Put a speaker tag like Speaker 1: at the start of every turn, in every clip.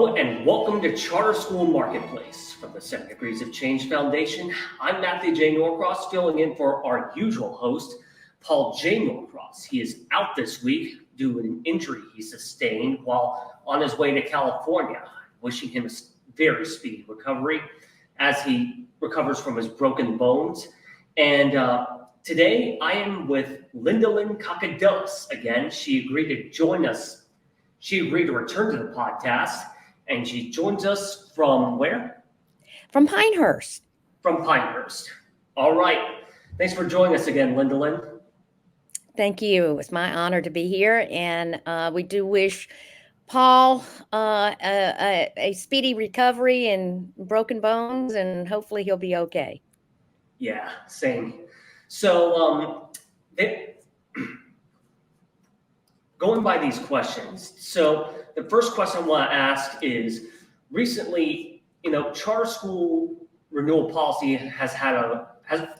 Speaker 1: Hello and welcome to Charter School Marketplace from the 7 Degrees of Change Foundation. I'm Matthew J. Norcross, filling in for our usual host, Paul J. Norcross. He is out this week due to an injury he sustained while on his way to California. Wishing him a very speedy recovery as he recovers from his broken bones. And today I am with Lindalyn Kakadelis again. She agreed to join us. She agreed to return to the podcast, and she joins us from where?
Speaker 2: From Pinehurst.
Speaker 1: From Pinehurst. All right. Thanks for joining us again, Lindalyn.
Speaker 2: Thank you. It's my honor to be here, and we do wish Paul a speedy recovery and broken bones, and hopefully he'll be okay.
Speaker 1: Yeah, same. So, going by these questions, so the first question I want to ask is, recently, charter school renewal policy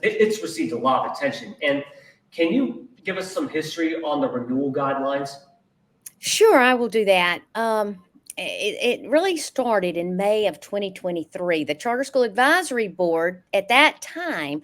Speaker 1: it's received a lot of attention. And can you give us some history on the renewal guidelines?
Speaker 2: Sure, I will do that. It really started in May of 2023. The Charter School Advisory Board at that time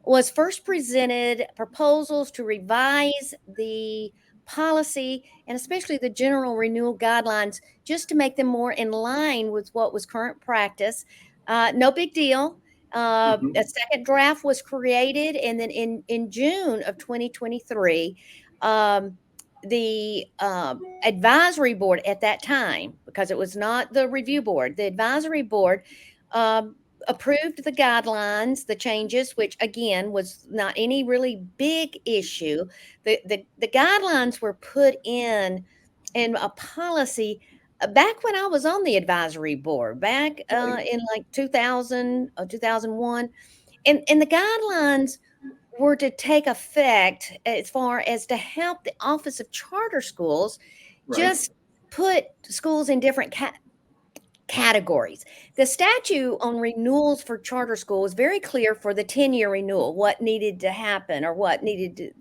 Speaker 2: was first presented proposals to revise the policy and especially the general renewal guidelines just to make them more in line with what was current practice. No big deal. A second draft was created, and then in June of 2023, the advisory board at that time, because it was not the review board, the advisory board approved the guidelines, the changes, which again was not any really big issue. The guidelines were put in a policy back when I was on the advisory board, back in like 2000 or 2001. And the guidelines were to take effect as far as to help the Office of Charter Schools just put schools in different categories. The statute on renewals for charter school is very clear for the 10-year renewal, what needed to happen or what needed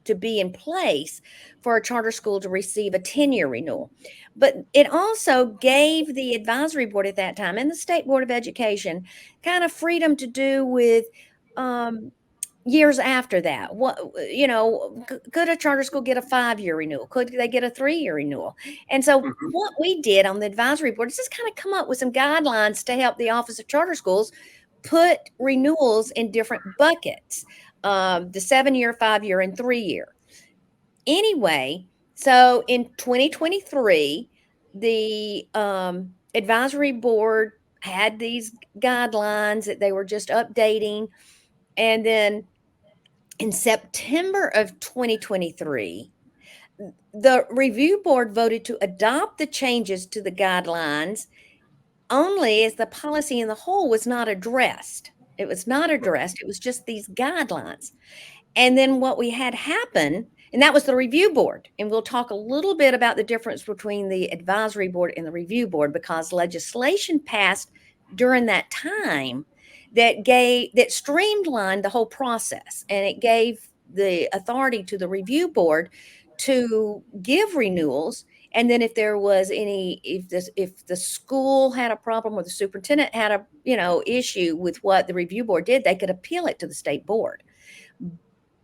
Speaker 2: to be in place for a charter school to receive a 10-year renewal. But it also gave the advisory board at that time and the State Board of Education kind of freedom to do with years after that. Could a charter school get a 5-year renewal? Could they get a 3-year renewal? And so what we did on the advisory board is just kind of come up with some guidelines to help the Office of Charter Schools put renewals in different buckets, the 7-year, 5-year, and 3-year. Anyway, so in 2023, the advisory board had these guidelines that they were just updating. And then in September of 2023, the review board voted to adopt the changes to the guidelines only as the policy in the whole was not addressed. It was not addressed. It was just these guidelines. And then what we had happen, and that was the review board. And we'll talk a little bit about the difference between the advisory board and the review board, because legislation passed during that time that streamlined the whole process, and it gave the authority to the review board to give renewals. And then if there was if the school had a problem or the superintendent had a issue with what the review board did, they could appeal it to the state board.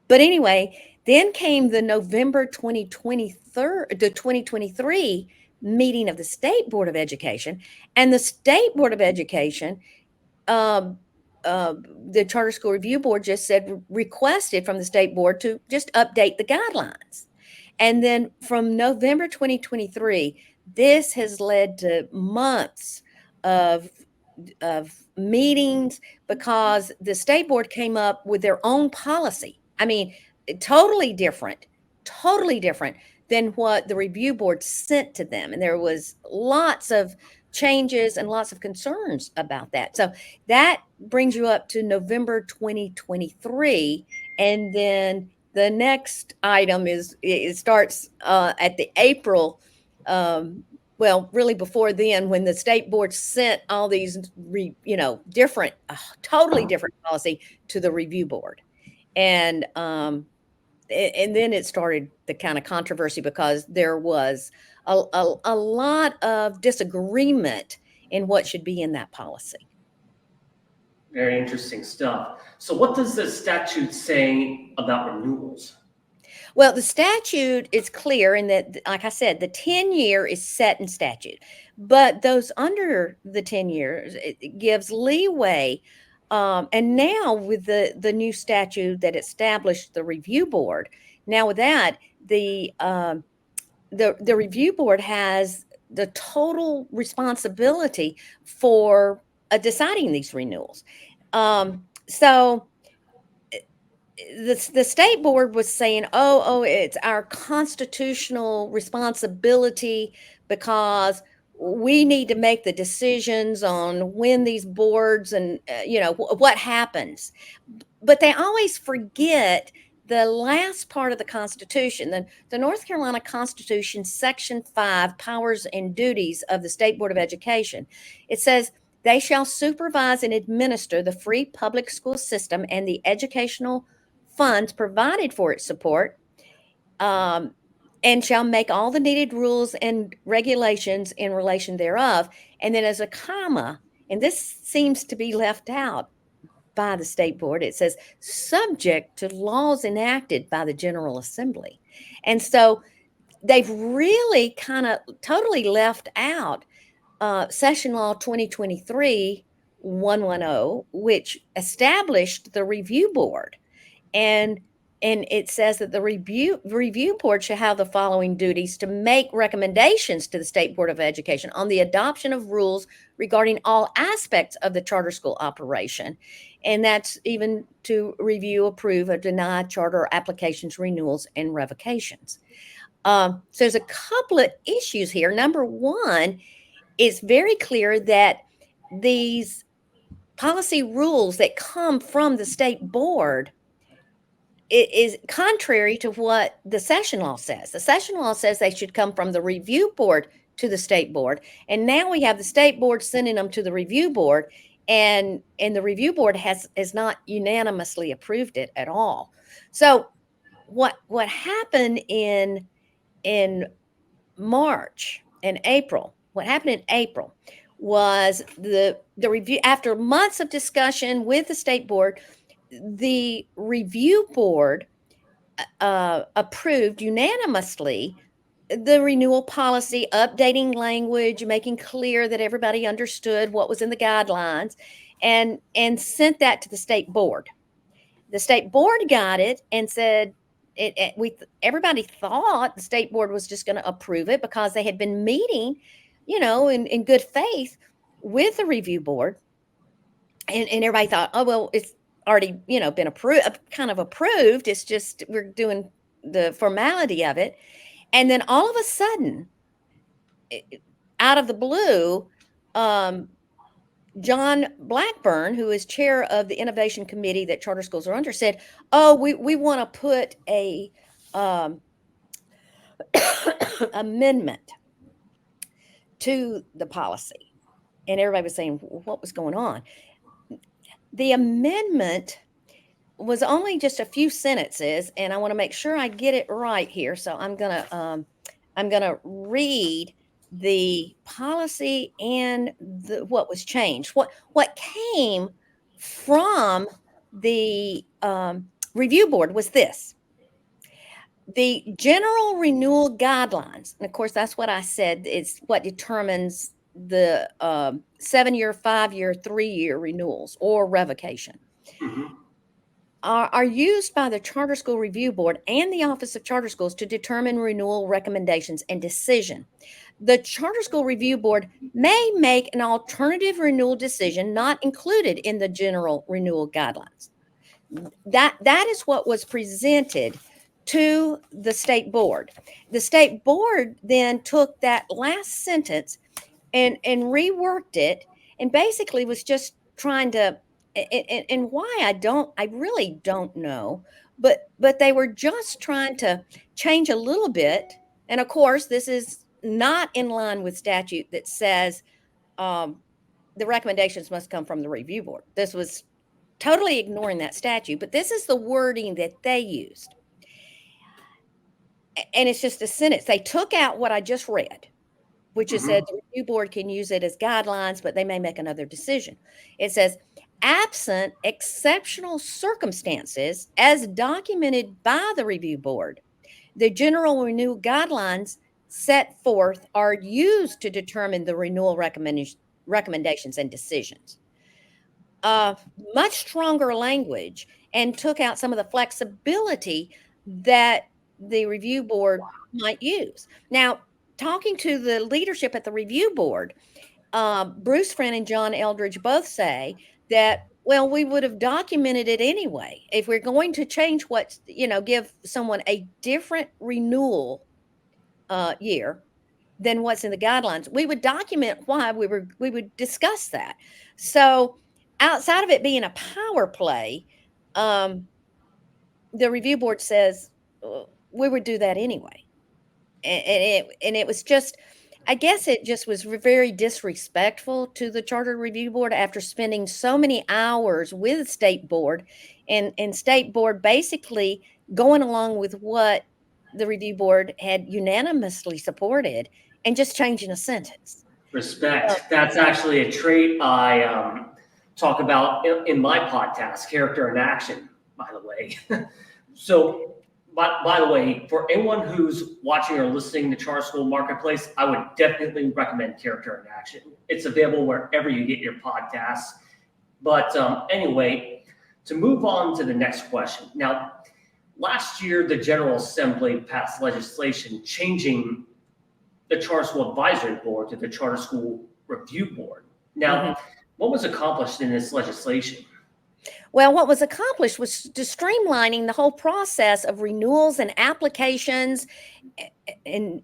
Speaker 2: But anyway, then came the November 2023 meeting of the State Board of Education, and the State Board of Education, the Charter School Review Board just requested from the state board to just update the guidelines. And then from November 2023, this has led to months of meetings because the state board came up with their own policy. I mean, totally different than what the review board sent to them. And there was lots of changes and lots of concerns about that. So that brings you up to November 2023. And then the next item it starts at the April, really before then, when the state board sent all these, different, totally different policy to the review board. And then it started the kind of controversy because there was a lot of disagreement in what should be in that policy.
Speaker 1: Very interesting stuff. So what does the statute say about renewals?
Speaker 2: Well, the statute is clear in that, like I said, the 10-year is set in statute, but those under the 10 years, it gives leeway. And now with the new statute that established the review board, now with that, the review board has the total responsibility for deciding these renewals. So the state board was saying, oh, it's our constitutional responsibility because we need to make the decisions on when these boards and what happens. But they always forget the last part of the Constitution, the North Carolina Constitution, Section 5, powers and duties of the State Board of Education. It says, they shall supervise and administer the free public school system and the educational funds provided for its support, and shall make all the needed rules and regulations in relation thereof. And then as a comma, and this seems to be left out by the state board, it says subject to laws enacted by the General Assembly. And so they've really kind of totally left out Session Law 2023-110, which established the review board. And it says that the review board shall have the following duties: to make recommendations to the State Board of Education on the adoption of rules regarding all aspects of the charter school operation. And that's even to review, approve, or deny charter applications, renewals, and revocations. So there's a couple of issues here. Number one, it's very clear that these policy rules that come from the state board, it is contrary to what the session law says. The session law says they should come from the review board to the state board. And now we have the state board sending them to the review board, and the review board has not unanimously approved it at all. So what happened in March and April, what happened in April was the review, after months of discussion with the state board, the review board approved unanimously the renewal policy, updating language, making clear that everybody understood what was in the guidelines, and sent that to the state board. The state board got it and said, everybody thought the state board was just going to approve it because they had been meeting, in good faith with the review board. And everybody thought, oh, well, it's already, been approved. It's just, we're doing the formality of it. And then all of a sudden, out of the blue, John Blackburn, who is chair of the innovation committee that charter schools are under, said, oh, we want to put a amendment to the policy. And everybody was saying, what was going on? The amendment was only just a few sentences, and I want to make sure I get it right here. So I'm gonna read the policy and what was changed. What came from the review board was this: the general renewal guidelines, and of course that's what I said, it's what determines the 7-year, 5-year, 3-year renewals or revocation.
Speaker 1: Mm-hmm.
Speaker 2: Are used by the Charter School Review Board and the Office of Charter Schools to determine renewal recommendations and decision. The Charter School Review Board may make an alternative renewal decision not included in the general renewal guidelines. That is what was presented to the state board. The state board then took that last sentence and reworked it, and basically was just trying to, and why I really don't know, but they were just trying to change a little bit. And of course, this is not in line with statute that says the recommendations must come from the review board. This was totally ignoring that statute, but this is the wording that they used. and it's just a sentence. They took out what I just read, which is said the review board can use it as guidelines, but they may make another decision. It says, absent exceptional circumstances as documented by the review board, the general renewal guidelines set forth are used to determine the renewal recommendations and decisions. Much stronger language, and took out some of the flexibility that the review board might use. Now, talking to the leadership at the review board, Bruce Friend and John Eldridge both say that, well, we would have documented it anyway. If we're going to change give someone a different renewal year than what's in the guidelines, we would document why we would discuss that. So outside of it being a power play, the review board says we would do that anyway. And it was just, I guess it just was very disrespectful to the Charter Review Board after spending so many hours with State Board, and State Board basically going along with what the Review Board had unanimously supported and just changing a sentence.
Speaker 1: Respect. That's actually a trait I talk about in my podcast, Character in Action, by the way. So, by the way, for anyone who's watching or listening to Charter School Marketplace, I would definitely recommend Character in Action. It's available wherever you get your podcasts. But anyway, to move on to the next question. Now, last year, the General Assembly passed legislation changing the Charter School Advisory Board to the Charter School Review Board. Now, what was accomplished in this legislation?
Speaker 2: Well, what was accomplished was just streamlining the whole process of renewals and applications and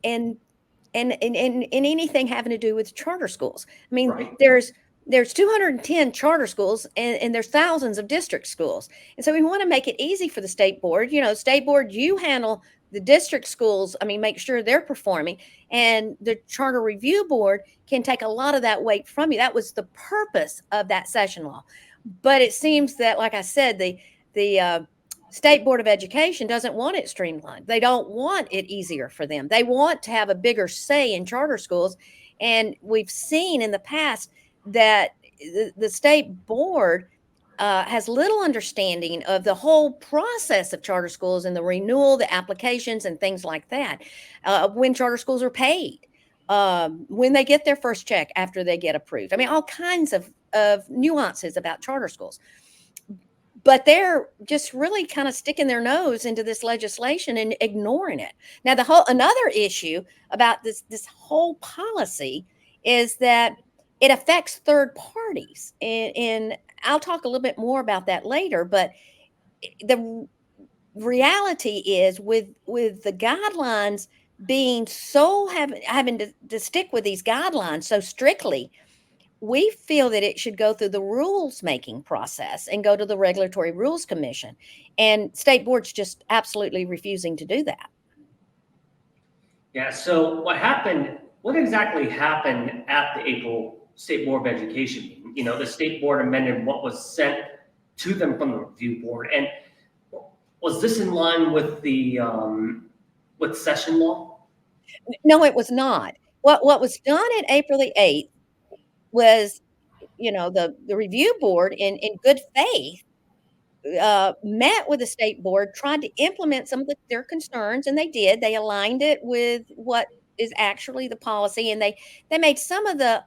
Speaker 2: anything having to do with charter schools. I mean,
Speaker 1: Right.
Speaker 2: There's 210 charter schools and there's thousands of district schools. And so we want to make it easy for the State Board. State Board, you handle the district schools, make sure they're performing, and the Charter Review Board can take a lot of that weight from you. That was the purpose of that session law. But it seems that, like I said, the State Board of Education doesn't want it streamlined. They don't want it easier for them. They want to have a bigger say in charter schools. And we've seen in the past that the State Board has little understanding of the whole process of charter schools and the renewal, the applications, and things like that. When charter schools are paid, when they get their first check after they get approved. All kinds of nuances about charter schools. But they're just really kind of sticking their nose into this legislation and ignoring it. Now, another issue about this whole policy is that it affects third parties, and I'll talk a little bit more about that later. But the reality is, with the guidelines being so having to stick with these guidelines so strictly, we feel that it should go through the rules making process and go to the Regulatory Rules Commission. And State Board's just absolutely refusing to do that.
Speaker 1: Yeah, so what exactly happened at the April State Board of Education meeting? The State Board amended what was sent to them from the Review Board. And was this in line with the with session law?
Speaker 2: No, it was not. What was done at April the 8th was, the Review Board in good faith met with the State Board, tried to implement some of their concerns, and they did. They aligned it with what is actually the policy, and they made some of the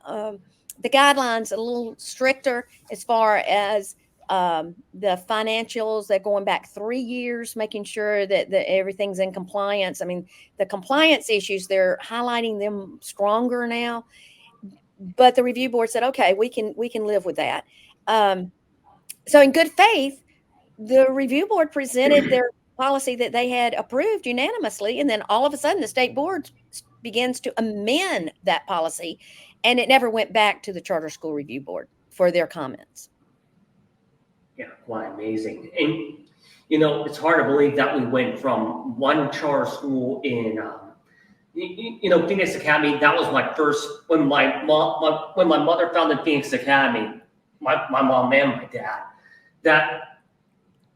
Speaker 2: guidelines a little stricter as far as the financials. They're going back 3 years, making sure that everything's in compliance. The compliance issues, they're highlighting them stronger now. But the Review Board said, okay, we can live with that. So in good faith, the Review Board presented their policy that they had approved unanimously, and then all of a sudden the State Board begins to amend that policy, and it never went back to the Charter School Review Board for their comments.
Speaker 1: Yeah, quite amazing. And, it's hard to believe that we went from one charter school in Phoenix Academy. That was my first, when my mother founded Phoenix Academy, my mom and my dad, that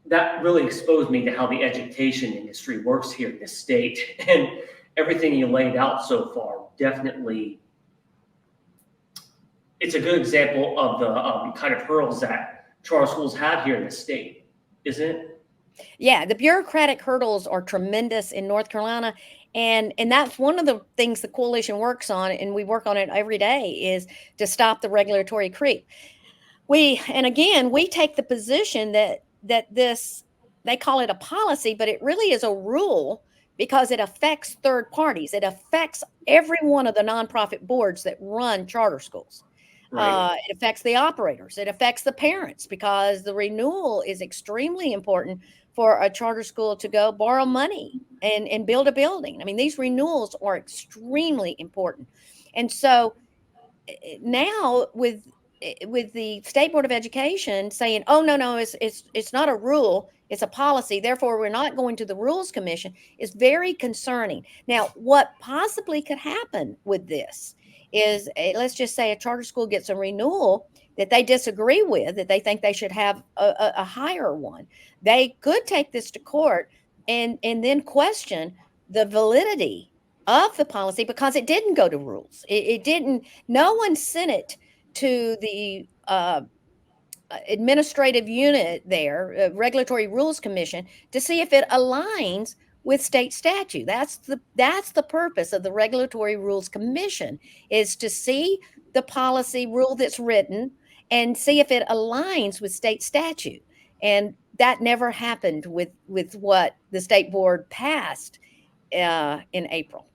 Speaker 1: that really exposed me to how the education industry works here in this state. And everything you laid out so far definitely, it's a good example of the kind of hurdles that charter schools have here in the state, isn't it?
Speaker 2: Yeah, the bureaucratic hurdles are tremendous in North Carolina. And that's one of the things the coalition works on, and we work on it every day, is to stop the regulatory creep. And again, we take the position that this, they call it a policy, but it really is a rule because it affects third parties. It affects every one of the nonprofit boards that run charter schools.
Speaker 1: Right.
Speaker 2: It affects the operators. It affects the parents because the renewal is extremely important for a charter school to go borrow money and build a building. I mean, these renewals are extremely important. And so now with the State Board of Education saying, "Oh no, it's not a rule, it's a policy. Therefore, we're not going to the Rules Commission," is very concerning. Now, what possibly could happen with this is, let's just say a charter school gets a renewal that they disagree with, that they think they should have a higher one. They could take this to court and then question the validity of the policy because it didn't go to rules. It didn't. No one sent it to the administrative unit there, Regulatory Rules Commission, to see if it aligns with state statute. That's the purpose of the Regulatory Rules Commission, is to see the policy rule that's written and see if it aligns with state statute. And that never happened with what the state board passed in April.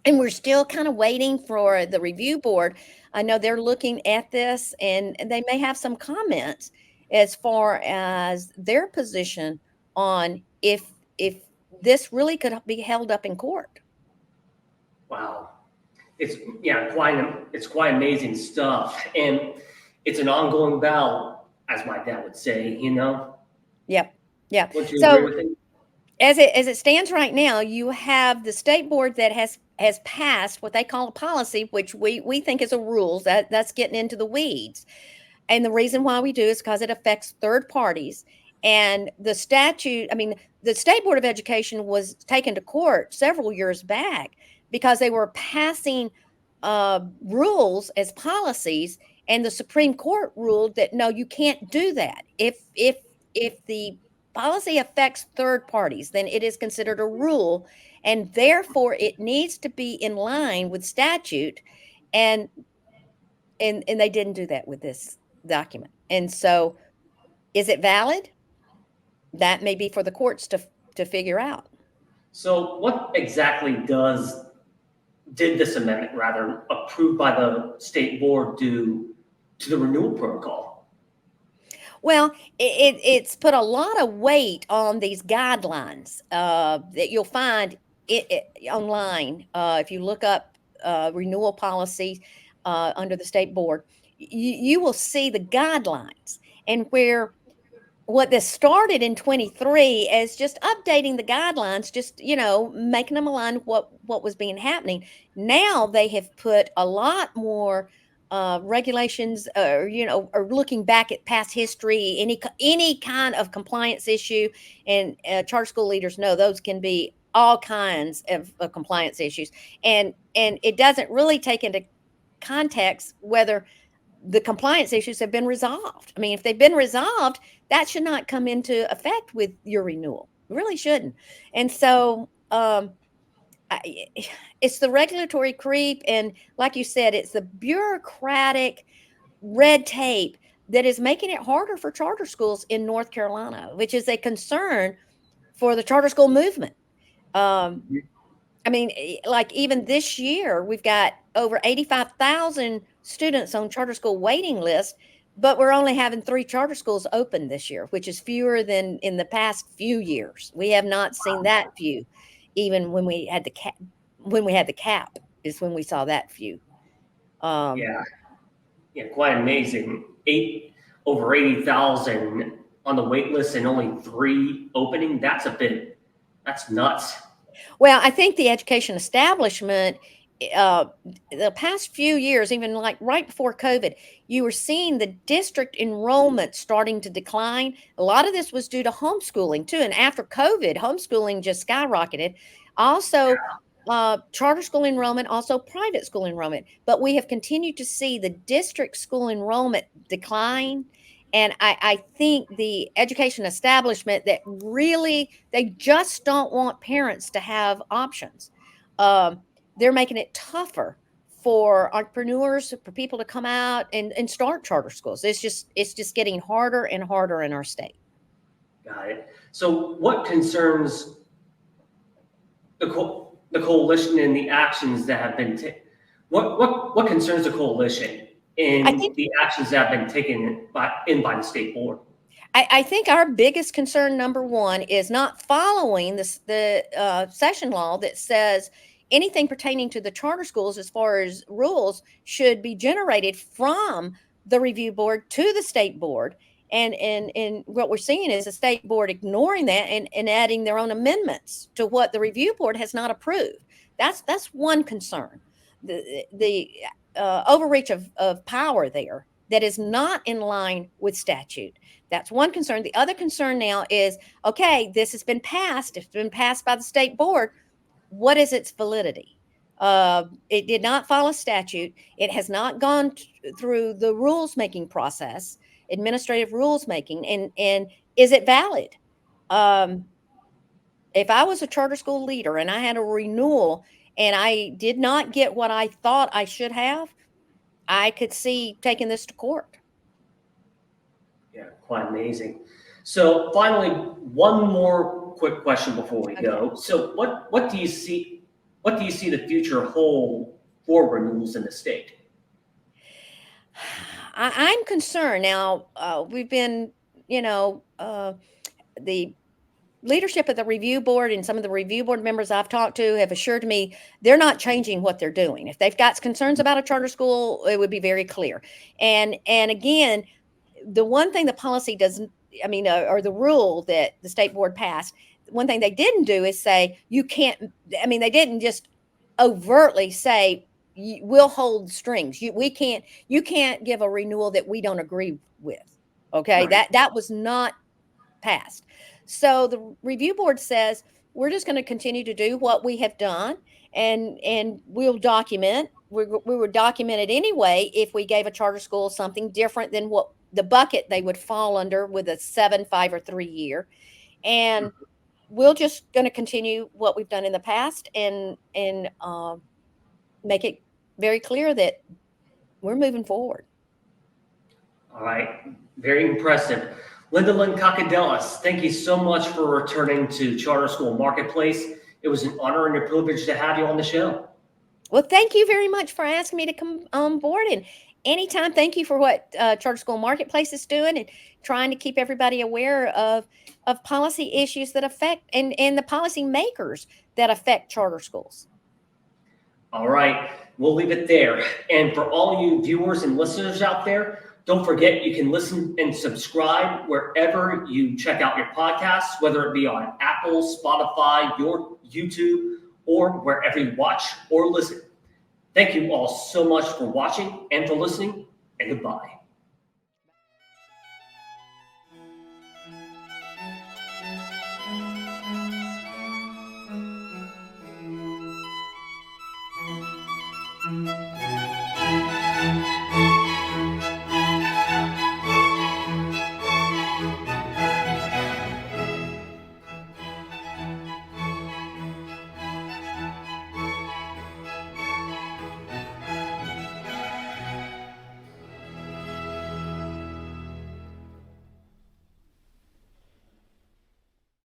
Speaker 2: And we're still kind of waiting for the review board. I know they're looking at this, and they may have some comments as far as their position on if this really could be held up in court.
Speaker 1: Wow. It's quite amazing stuff. And it's an ongoing battle, as my dad would say, you know?
Speaker 2: Yep. Yeah.
Speaker 1: Would you
Speaker 2: So
Speaker 1: agree with it?
Speaker 2: as it stands right now, you have the state board that has passed what they call a policy, which we think is a rule. That's getting into the weeds. And the reason why we do is because it affects third parties. And the statute, I mean, the State Board of Education was taken to court several years back because they were passing rules as policies, and the Supreme Court ruled that no, you can't do that. If the policy affects third parties, then it is considered a rule, and therefore it needs to be in line with statute. And they didn't do that with this document. And so, is it valid? That may be for the courts to figure out.
Speaker 1: So what exactly did this amendment, rather, approved by the state board, do to the renewal protocol?
Speaker 2: Well, it's put a lot of weight on these guidelines that you'll find online. If you look up renewal policy under the state board, you will see the guidelines, and what this started in 23 as just updating the guidelines, just, making them align with what was being happening. Now they have put a lot more regulations, or looking back at past history, any kind of compliance issue. And charter school leaders know those can be all kinds of compliance issues. And it doesn't really take into context whether the compliance issues have been resolved. I mean, if they've been resolved, that should not come into effect with your renewal. It really shouldn't. And so it's the regulatory creep. And like you said, it's the bureaucratic red tape that is making it harder for charter schools in North Carolina, which is a concern for the charter school movement. I mean, like even this year, we've got over 85,000 students on charter school waiting list, but we're only having 3 charter schools open this year, which is fewer than in the past few years. We have not seen that few, even when we had the cap. When we had the cap is when we saw that few.
Speaker 1: Yeah, quite amazing. Over 80,000 on the wait list and only 3 opening. That's nuts.
Speaker 2: Well, I think the education establishment uh, the past few years, even like right before COVID, you were seeing the district enrollment starting to decline. A lot of this was due to homeschooling too. And after COVID, homeschooling just skyrocketed. Also, charter school enrollment, also private school enrollment. But we have continued to see the district school enrollment decline. And I think the education establishment that really, they just don't want parents to have options. Um, they're making it tougher for entrepreneurs, for people to come out and start charter schools. It's just getting harder and harder in our state.
Speaker 1: Got it. So what concerns the coalition and the actions that have been taken? What concerns the coalition
Speaker 2: I
Speaker 1: in
Speaker 2: think
Speaker 1: the actions that have been taken by the state board?
Speaker 2: I think our biggest concern, number one, is not following the session law that says anything pertaining to the charter schools, as far as rules, should be generated from the review board to the state board. And what we're seeing is the state board ignoring that and adding their own amendments to what the review board has not approved. That's one concern. The overreach of power there that is not in line with statute. That's one concern. The other concern now is, okay, this has been passed. It's been passed by the state board. What is its validity? It did not follow statute. It has not gone through the rules making process, administrative rules making, and is it valid? If I was a charter school leader and I had a renewal and I did not get what I thought I should have, I could see taking this to court.
Speaker 1: Yeah, quite amazing. So finally, one more quick question before we go. So what do you see? What do you see the future hold for renewals in the state?
Speaker 2: I'm concerned now. We've been, the leadership of the review board and some of the review board members I've talked to have assured me they're not changing what they're doing. If they've got concerns about a charter school, it would be very clear. And again, the one thing the policy doesn't, or the rule that the state board passed, one thing they didn't do is say you can't. They didn't just overtly say we'll hold strings. You can't give a renewal that we don't agree with. Okay,
Speaker 1: Right.
Speaker 2: that was not passed. So the review board says we're just going to continue to do what we have done, and we'll document. We would document it anyway if we gave a charter school something different than what the bucket they would fall under with a 7, 5, or 3 year, and we're just going to continue what we've done in the past and make it very clear that we're moving forward.
Speaker 1: All right. Very impressive. Lindalyn Kakadelis, thank you so much for returning to Charter School Marketplace. It was an honor and a privilege to have you on the show.
Speaker 2: Well, thank you very much for asking me to come on board. And anytime, thank you for what Charter School Marketplace is doing and trying to keep everybody aware of policy issues that affect and the policy makers that affect charter schools.
Speaker 1: All right. We'll leave it there. And for all you viewers and listeners out there, don't forget you can listen and subscribe wherever you check out your podcasts, whether it be on Apple, Spotify, your YouTube, or wherever you watch or listen. Thank you all so much for watching and for listening, and goodbye.